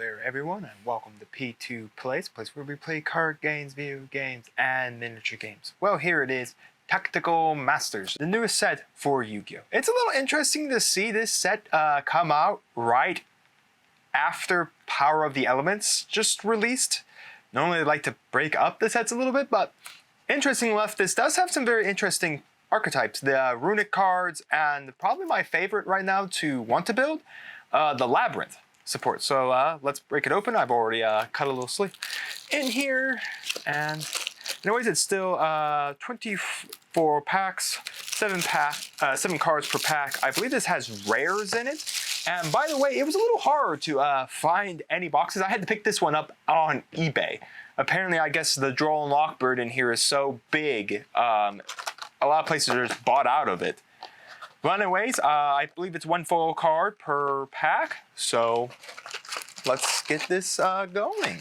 there everyone, and welcome to P2 Plays, a place where we play card games, video games, and miniature games. Well, here it is, Tactical Masters, the newest set for Yu-Gi-Oh! It's a little interesting to see this set come out right after Power of the Elements just released. Normally I like to break up the sets a little bit, but interesting enough, this does have some very interesting archetypes. The Runick cards, and probably my favorite right now to want to build, the Labrynth support. So let's break it open. I've already cut a little sleeve in here, and anyways, it's still 24 packs, 7 cards per pack. I believe this has rares in it. And by the way, it was a little hard to find any boxes. I had to pick this one up on eBay. Apparently, I guess the Draw and Lock bird in here is so big, a lot of places are just bought out of it. But anyways, I believe it's 1 foil card per pack, so let's get this going.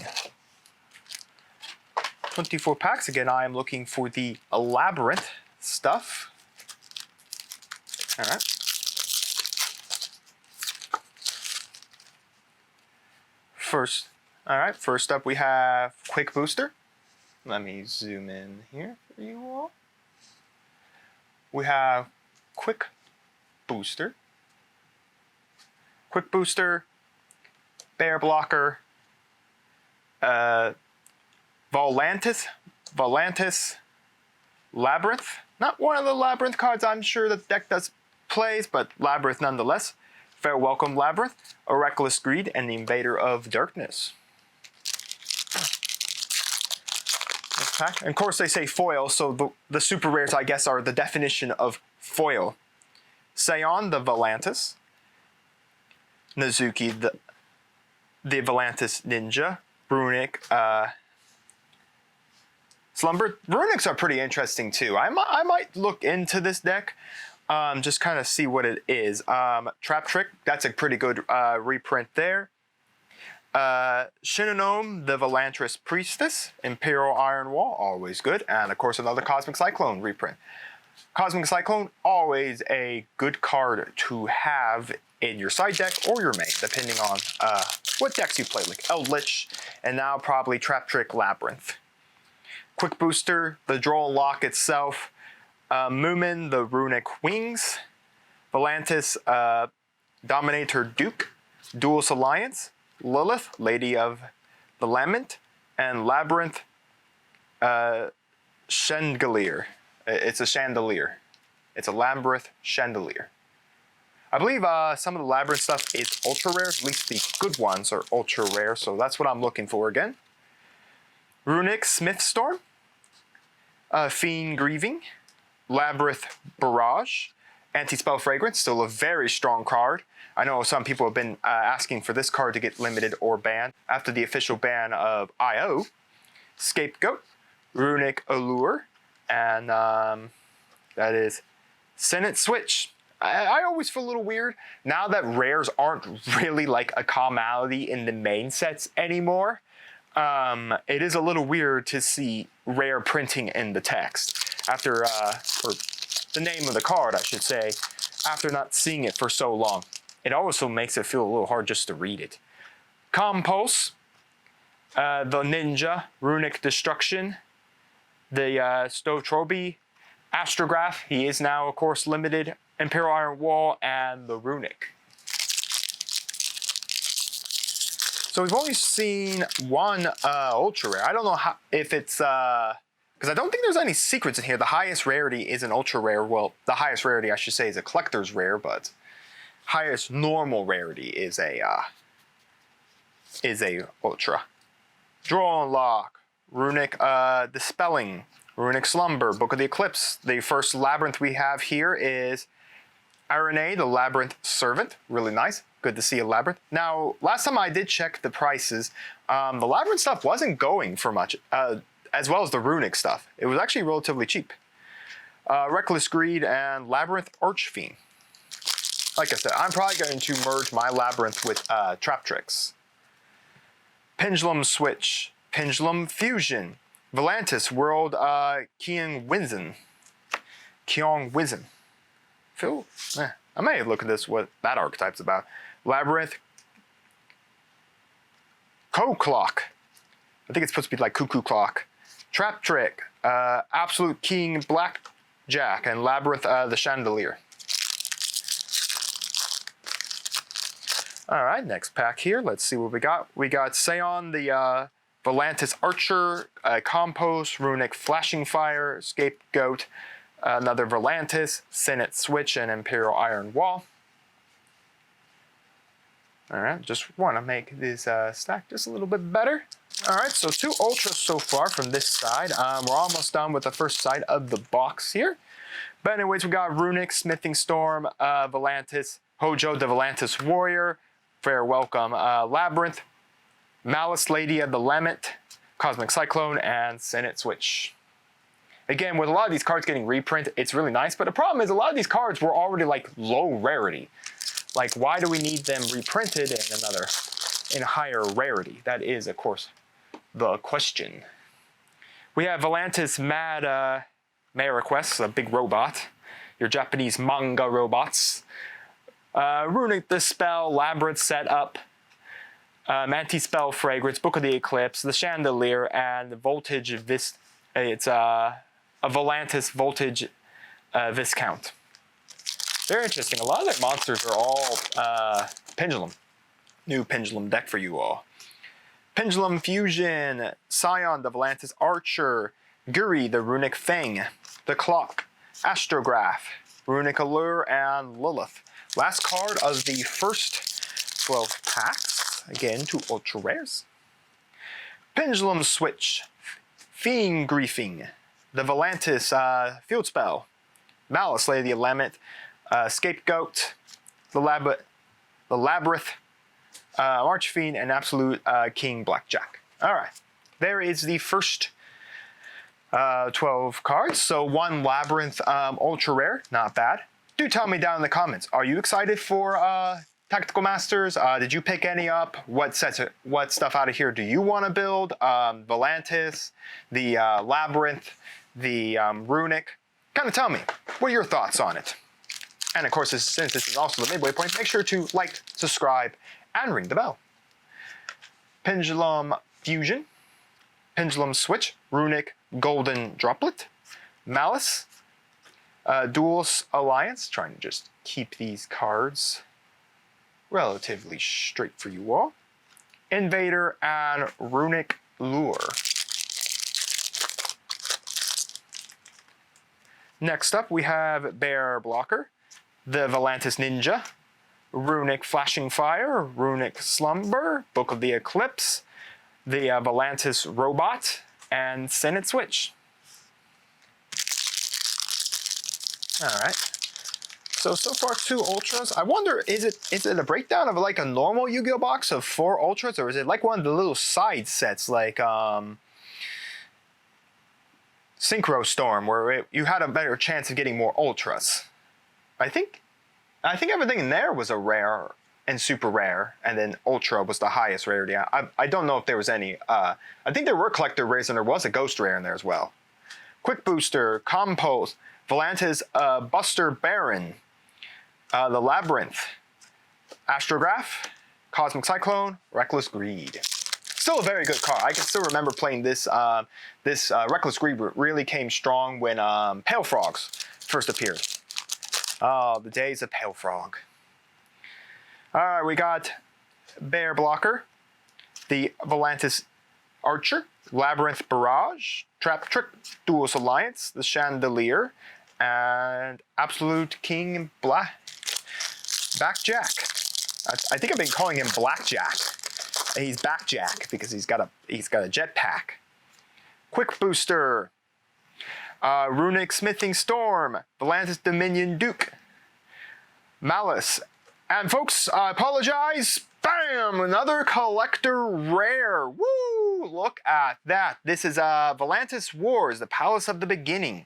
24 packs. Again, I am looking for the Labrynth stuff. All right. First up we have Quick Booster. Let me zoom in here for you all. We have Quick Booster, Bear Blocker, Vaylantz, Labrynth. Not one of the Labrynth cards I'm sure the deck does plays, but Labrynth nonetheless. Fair Welcome Labrynth, a Reckless Greed, and the Invader of Darkness. And of course they say foil, so the super rares I guess are the definition of foil. Seon, the Vaylantz, Nazuki, the Vaylantz Ninja, Runick, Slumber. Runicks are pretty interesting too. I might look into this deck, just kind of see what it is. Trap Trick, that's a pretty good reprint there. Shinonome, the Vaylantz Priestess, Imperial Iron Wall, always good, and of course another Cosmic Cyclone reprint. Cosmic Cyclone, always a good card to have in your side deck or your main, depending on what decks you play, like Eldritch, and now probably Trap Trick Labrynth. Quick Booster, the Draw and Lock itself, Moomin, the Runick Wings, Vaylantz, Dominator Duke, Duelist Alliance, Lilith, Lady of the Lament, and Labrynth Chandelier. It's a chandelier. It's a Labrynth Chandelier. I believe some of the Labrynth stuff is ultra rare, at least the good ones are ultra rare, so that's what I'm looking for again. Runick Smithstorm, Fiend Grieving, Labrynth Barrage, Anti-Spell Fragrance, still a very strong card. I know some people have been asking for this card to get limited or banned after the official ban of IO. Scapegoat, Runick Allure, and that is Senate Switch. I always feel a little weird now that rares aren't really like a commonality in the main sets anymore. It is a little weird to see rare printing in the text after, or the name of the card, I should say, after not seeing it for so long. It also makes it feel a little hard just to read it. Compulse, the Ninja, Runick Destruction, the Stotrobi, Astrograph, he is now of course limited, Imperial Iron Wall, and the Runick. So we've only seen one ultra rare. I don't know how, if it's, because I don't think there's any secrets in here. The highest rarity is an ultra rare. Well, the highest rarity I should say is a collector's rare, but highest normal rarity is a ultra. Draw and Lock, Runick Dispelling, Runick Slumber, Book of the Eclipse. The first Labrynth we have here is Arane, the Labrynth Servant. Really nice. Good to see a Labrynth. Now, last time I did check the prices, the Labrynth stuff wasn't going for much, as well as the Runick stuff. It was actually relatively cheap. Reckless Greed and Labrynth Archfiend. Like I said, I'm probably going to merge my Labrynth with Trap Tricks. Pendulum Switch, Pendulum Fusion, Vaylantz World 𝐂𝐎𝐍𝐿. I may look at this, what that archetype's about. Labrynth 𝐂𝐎. I think it's supposed to be like cuckoo clock. Trap Trick, Absolute King Blackjack, and Labrynth the Chandelier. All right, next pack here. Let's see what we got. We got Seon the Vaylantz Archer, Compost, Runick Flashing Fire, Scapegoat, another Vaylantz, Senate Switch, and Imperial Iron Wall. All right, just want to make this stack just a little bit better. All right, so 2 Ultras so far from this side. We're almost done with the first side of the box here. But anyways, we got Runick, Smithing Storm, Vaylantz, 𝐒𝐍𝐍𝐄𝐃 the Vaylantz Warrior, Fair Welcome, Labrynth, Malice Lady of the Lament, Cosmic Cyclone, and Senate Switch. Again, with a lot of these cards getting reprint, it's really nice, but the problem is a lot of these cards were already like low rarity. Like, why do we need them reprinted in higher rarity? That is, of course, the question. We have Vaylantz Mad Requests, a big robot. Your Japanese manga robots. Runick the Spell, Labrynth Setup, Anti-Spell Fragrance, Book of the Eclipse, the Chandelier, and Voltage it's a Vaylantz Voltage Viscount. Very interesting. A lot of their monsters are all Pendulum. New Pendulum deck for you all. Pendulum Fusion, Scion the Vaylantz Archer, Guri the Runick Fang, the Clock, Astrograph, Runick Allure, and Lilith. Last card of the first 12 packs. Again, 2 Ultra Rares. Pendulum Switch, Fiend Griefing, the Vaylantz Field Spell, Malice Lady of the Lament, Scapegoat, the Labrynth, Archfiend, and Absolute King Blackjack. All right, there is the first 12 cards. So 1 Labrynth Ultra Rare, not bad. Do tell me down in the comments, are you excited for Tactical Masters? Did you pick any up? What stuff out of here do you want to build? Vaylantz, the Labrynth, the Runick. Kind of tell me, what are your thoughts on it? And of course, since this is also the midway point, make sure to like, subscribe, and ring the bell. Pendulum Fusion, Pendulum Switch, Runick Golden Droplet, Malice, Duelist Alliance, trying to just keep these cards relatively straight for you all, Invader, and Runick Lure. Next up, we have Bear Blocker, the Vaylantz Ninja, Runick Flashing Fire, Runick Slumber, Book of the Eclipse, the Vaylantz Robot, and Senate Switch. All right. So far 2 Ultras. I wonder, is it a breakdown of like a normal Yu-Gi-Oh box of 4 Ultras, or is it like one of the little side sets like Synchro Storm, where you had a better chance of getting more Ultras? I think everything in there was a rare and super rare, and then Ultra was the highest rarity. I don't know if there was any. I think there were collector rares, and there was a ghost rare in there as well. Quick Booster, Compost, Vaylantz Buster Baron, the Labrynth, Astrograph, Cosmic Cyclone, Reckless Greed. Still a very good card. I can still remember playing this. Reckless Greed really came strong when Pale Frogs first appeared. Oh, the days of Pale Frog. All right, we got Bear Blocker, the Vaylantz Archer, Labrynth Barrage, Trap Trick, Duelist Alliance, the Chandelier, and Absolute King Blackjack. I think I've been calling him Blackjack. He's Backjack because he's got a jetpack. Quick Booster, Runick Smithing Storm, Vaylantz Dominion Duke, Malice, and folks, I apologize. Bam! Another collector rare. Woo! Look at that. This is Vaylantz Wars, the Palace of the Beginning.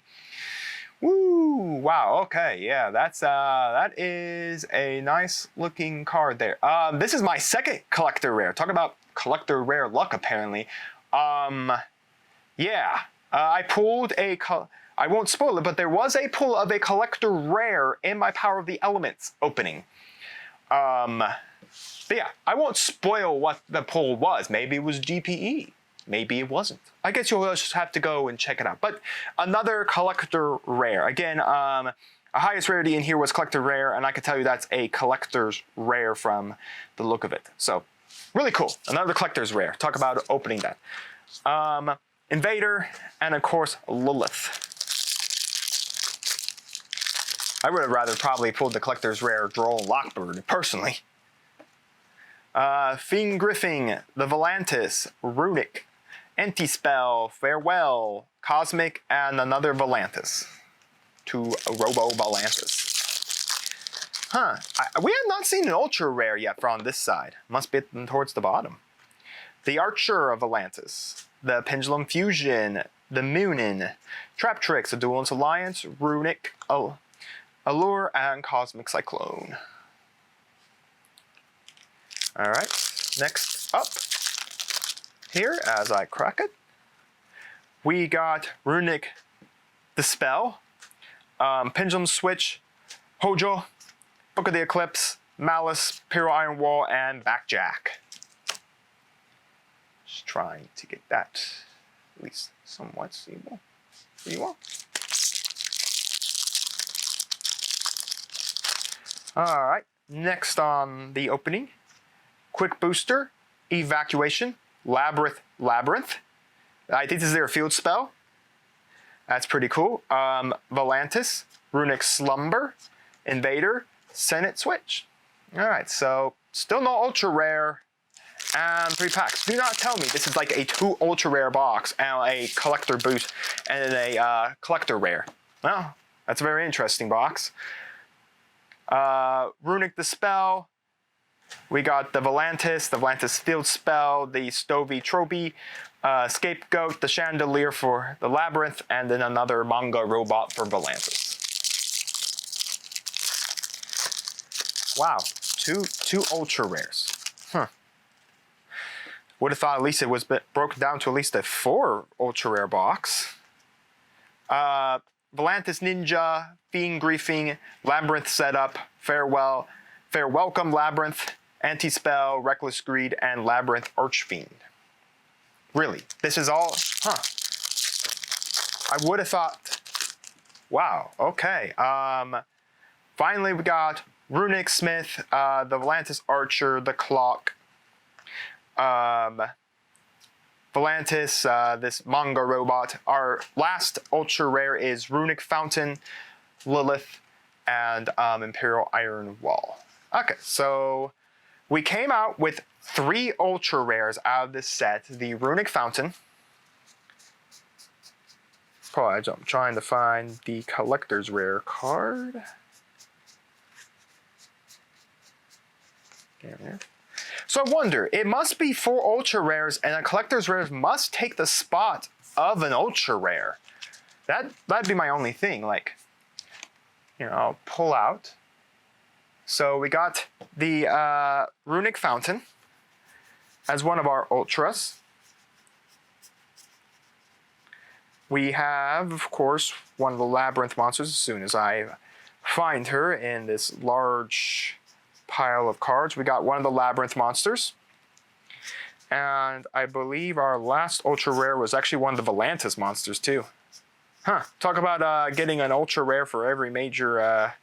Woo! Wow. Okay. Yeah, that is a nice looking card there. This is my second collector rare. Talk about collector rare luck, apparently. Yeah. I pulled a. I won't spoil it, but there was a pull of a collector rare in my Power of the Elements opening. But yeah, I won't spoil what the pull was. Maybe it was GPE. Maybe it wasn't. I guess you'll just have to go and check it out. But another collector rare. Again, a highest rarity in here was collector rare, and I can tell you that's a collector's rare from the look of it. So really cool. Another collector's rare. Talk about opening that. Invader, and of course, Lilith. I would have rather probably pulled the collector's rare Droll Lockbird, personally. Fiend Griffing, the Vaylantz, Runick, Anti-Spell, Farewell, Cosmic, and another Vaylantz. 2 Robo Vaylantz. Huh, we have not seen an ultra rare yet from this side. Must be towards the bottom. The Archer of Vaylantz, the Pendulum Fusion, the Moonin, Trap Tricks, the Duelist Alliance, Runick, Allure, and Cosmic Cyclone. Alright, next up here, as I crack it, we got Runick Dispel, Pendulum Switch, Hojo, Book of the Eclipse, Malice, Imperial Iron Wall, and Backjack. Just trying to get that at least somewhat seeable for you all. Alright, next on the opening, Quick Booster, Evacuation, Labrynth. I think this is their field spell. That's pretty cool. Vaylantz, Runick Slumber, Invader, Senate Switch. Alright, so still no ultra rare and 3 packs. Do not tell me this is like a 2 ultra rare box and a collector boost and then a collector rare. Well, that's a very interesting box. Runick Dispel. We got the Vaylantz Field Spell, the Stovey Trophy, Scapegoat, the Chandelier for the Labrynth, and then another manga robot for Vaylantz. Wow, two ultra rares. Huh. Would have thought at least it was broken down to at least a 4 ultra rare box. Vaylantz Ninja, Fiend Griefing, Labrynth Setup, Farewell, Welcome Labrynth, Anti-Spell, Reckless Greed, and Labrynth Archfiend. Really, this is all, huh. I would have thought, wow, okay. Finally we got Runick Smith, the Vaylantz Archer, the Clock, Vaylantz, this manga robot. Our last ultra rare is Runick Fountain, Lilith, and Imperial Iron Wall. Okay, so we came out with 3 ultra rares out of this set. The Runick Fountain. I'm trying to find the collector's rare card. So I wonder, it must be 4 ultra rares, and a collector's rares must take the spot of an ultra rare. That'd be my only thing. Like, you know, I'll pull out. So we got the Runick Fountain as one of our ultras. We have, of course, one of the Labrynth monsters as soon as I find her in this large pile of cards. We got one of the Labrynth monsters. And I believe our last ultra rare was actually one of the Vaylantz monsters too. Huh, talk about getting an ultra rare for every major,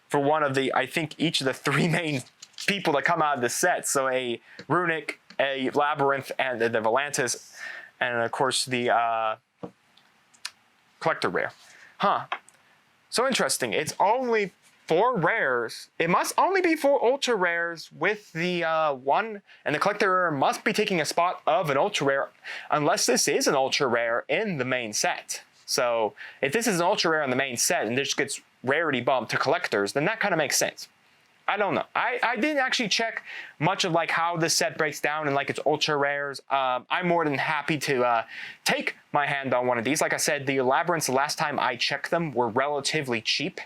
for one of the, I think each of the 3 main people that come out of the set. So a Runick, a Labrynth, and the Vaylantz, and of course the collector rare. Huh, so interesting. It's only 4 rares. It must only be 4 ultra rares with the 1, and the collector rare must be taking a spot of an ultra rare, unless this is an ultra rare in the main set. So if this is an ultra rare in the main set and this gets rarity bumped to collectors, then that kind of makes sense. I don't know. I didn't actually check much of like how this set breaks down and like its ultra rares. I'm more than happy to take my hand on one of these. Like I said, the Labrynths, the last time I checked them, were relatively cheap.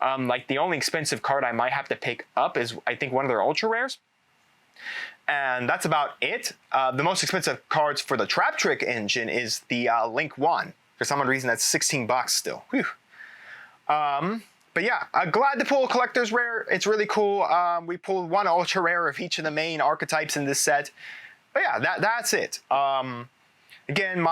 Like the only expensive card I might have to pick up is, I think, one of their ultra rares. And that's about it. The most expensive cards for the Trap Trick engine is the Link 1. For some reason, that's $16 still. Whew. But yeah, glad to pull a collector's rare. It's really cool. We pulled one ultra rare of each of the main archetypes in this set. But yeah, that's it. Again,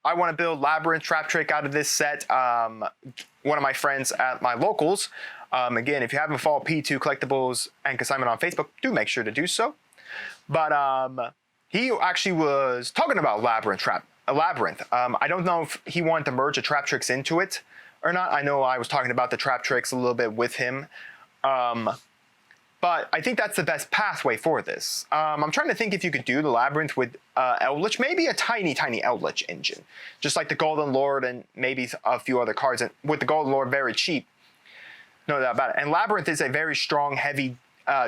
I want to build Labrynth Trap Trick out of this set. One of my friends at my locals. Again, if you haven't followed P2 Collectibles and Consignment on Facebook, do make sure to do so. But he actually was talking about Labrynth. I don't know if he wanted to merge the Trap Tricks into it or not. I know I was talking about the Trap Tricks a little bit with him. But I think that's the best pathway for this. I'm trying to think if you could do the Labrynth with Eldritch, maybe a tiny Eldritch engine. Just like the Golden Lord and maybe a few other cards. And with the Golden Lord very cheap, no doubt about it. And Labrynth is a very strong, heavy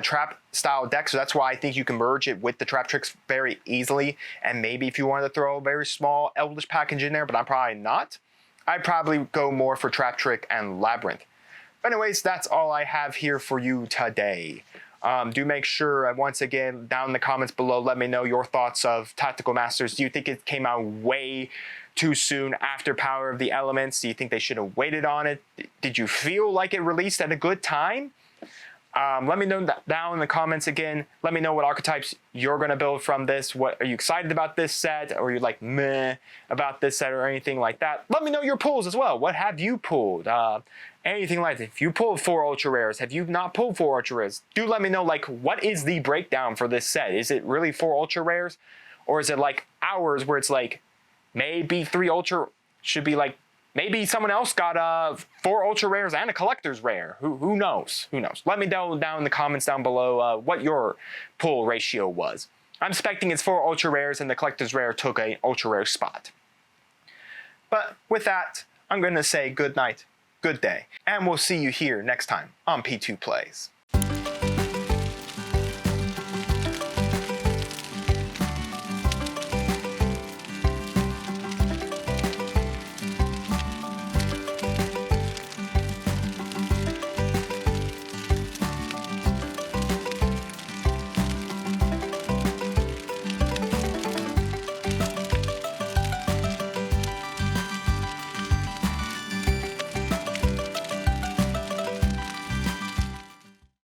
trap style deck, so that's why I think you can merge it with the Trap Tricks very easily. And maybe if you wanted to throw a very small Eldritch package in there, but I'm probably not. I'd probably go more for Trap Trick and Labrynth. But anyways, that's all I have here for you today. Do make sure, once again, down in the comments below, let me know your thoughts of Tactical Masters. Do you think it came out way too soon after Power of the Elements? Do you think they should have waited on it? Did you feel like it released at a good time? Let me know down in the comments again. Let me know what archetypes you're going to build from this. What are you excited about this set? Or are you like meh about this set or anything like that? Let me know your pulls as well. What have you pulled? Anything like that. If you pulled 4 ultra rares, have you not pulled 4 ultra rares? Do let me know, like, what is the breakdown for this set? Is it really 4 ultra rares? Or is it like ours where it's like maybe 3 ultra should be like, maybe someone else got 4 ultra rares and a collector's rare. Who knows? Who knows? Let me know down in the comments down below what your pull ratio was. I'm expecting it's 4 ultra rares and the collector's rare took an ultra rare spot. But with that, I'm going to say good night, good day, and we'll see you here next time on P2 Plays.